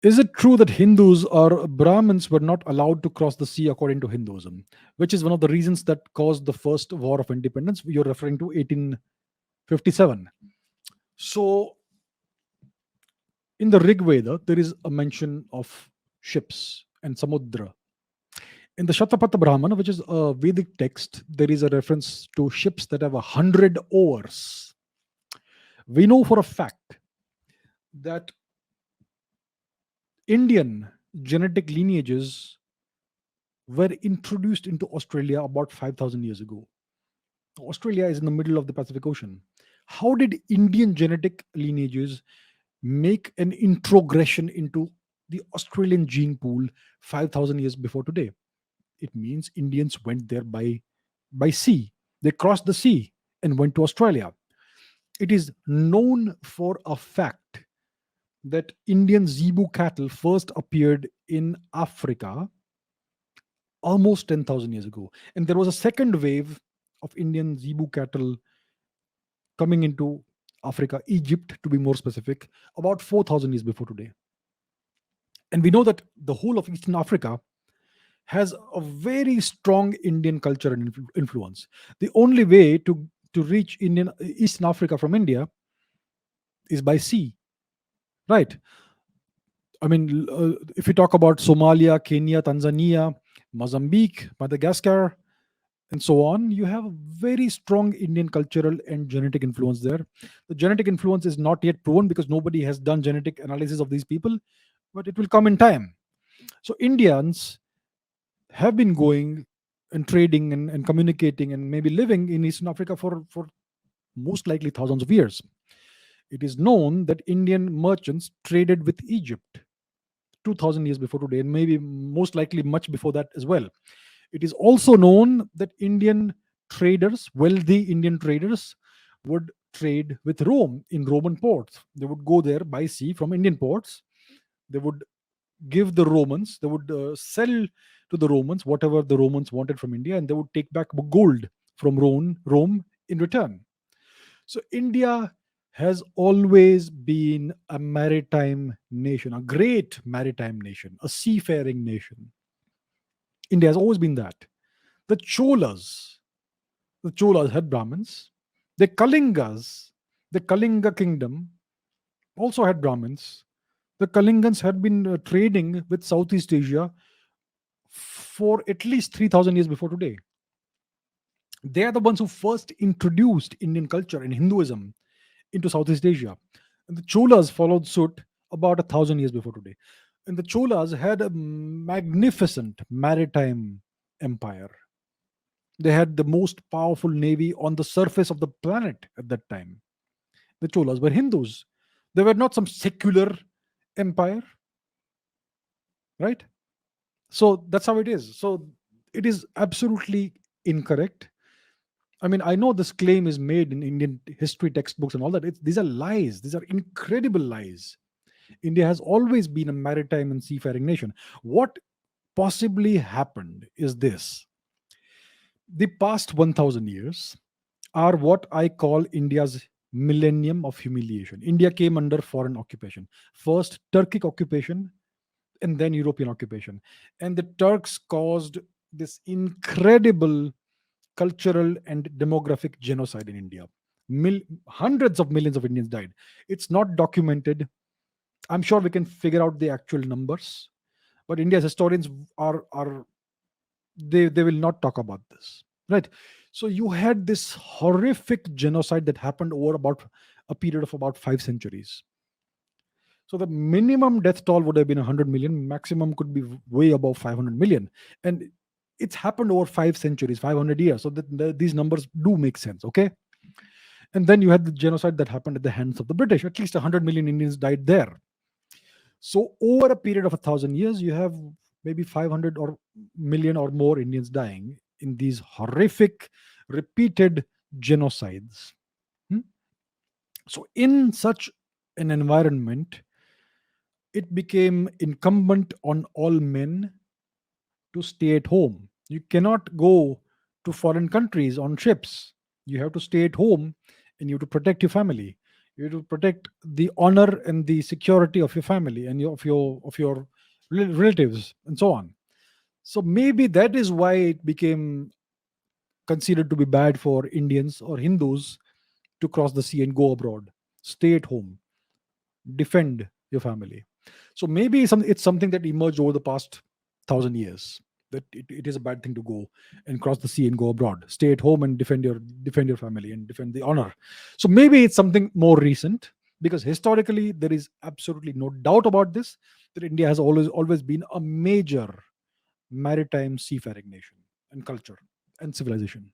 Is it true that Hindus or Brahmins were not allowed to cross the sea according to Hinduism, which is one of the reasons that caused the first war of independence? You're referring to 1857. So, in the Rig Veda, there is a mention of ships and Samudra. In the Shatapatha Brahmana, which is a Vedic text, there is a reference to ships that have 100 oars. We know for a fact that Indian genetic lineages were introduced into Australia about 5,000 years ago. Australia is in the middle of the Pacific Ocean. How did Indian genetic lineages make an introgression into the Australian gene pool 5,000 years before today? It means Indians went there by sea. They crossed the sea and went to Australia. It is known for a fact that Indian zebu cattle first appeared in Africa almost 10,000 years ago. And there was a second wave of Indian zebu cattle coming into Africa, Egypt to be more specific, about 4,000 years before today. And we know that the whole of Eastern Africa has a very strong Indian culture and influence. The only way to reach Eastern Africa from India is by sea, right? I mean, if you talk about Somalia, Kenya, Tanzania, Mozambique, Madagascar, and so on, you have a very strong Indian cultural and genetic influence there. The genetic influence is not yet proven because nobody has done genetic analysis of these people, but it will come in time. So Indians have been going and trading and communicating and maybe living in Eastern Africa for most likely thousands of years. It is known that Indian merchants traded with Egypt 2000 years before today, and maybe most likely much before that as well. It is also known that Indian traders, wealthy Indian traders, would trade with Rome in Roman ports. They would go there by sea from Indian ports. They would give the Romans, they would sell to the Romans whatever the Romans wanted from India, and they would take back gold from Rome in return. So India has always been a maritime nation, a great maritime nation, a seafaring nation. India has always been that. The the Cholas had Brahmins. The Kalingas, the Kalinga kingdom also had Brahmins. The Kalingans had been trading with Southeast Asia for at least 3,000 years before today. They are the ones who first introduced Indian culture and Hinduism into Southeast Asia. And the Cholas followed suit about 1,000 years before today. And the Cholas had a magnificent maritime empire. They had the most powerful navy on the surface of the planet at that time. The Cholas were Hindus. They were not some secular empire, right? So that's how it is. So it is absolutely incorrect. I mean, I know this claim is made in Indian history textbooks and all that. These are lies. These are incredible lies. India has always been a maritime and seafaring nation. What possibly happened is this: the past 1,000 years are what I call India's millennium of humiliation. India came under foreign occupation. First, Turkic occupation, and then European occupation. And the Turks caused this incredible cultural and demographic genocide in India. Hundreds of millions of Indians died. It's not documented. I'm sure we can figure out the actual numbers, but India's historians are they will not talk about this, right? So you had this horrific genocide that happened over about a period of about 5 centuries. So the minimum death toll would have been 100 million, maximum could be way above 500 million. And it's happened over 5 centuries, 500 years. So these numbers do make sense, okay? And then you had the genocide that happened at the hands of the British. At least 100 million Indians died there. So over a period of 1,000 years, you have maybe 500 or million or more Indians dying in these horrific, repeated genocides. Hmm? So in such an environment, it became incumbent on all men to stay at home. You cannot go to foreign countries on ships. You have to stay at home and you have to protect your family. You have to protect the honor and the security of your family and of your relatives and so on. So maybe that is why it became considered to be bad for Indians or Hindus to cross the sea and go abroad. Stay at home, defend your family. So maybe it's something that emerged over the past 1,000 years, that it is a bad thing to go and cross the sea and go abroad. Stay at home and defend your family and defend the honor. So maybe it's something more recent, because historically there is absolutely no doubt about this, that India has always been a major maritime seafaring nation and culture and civilization.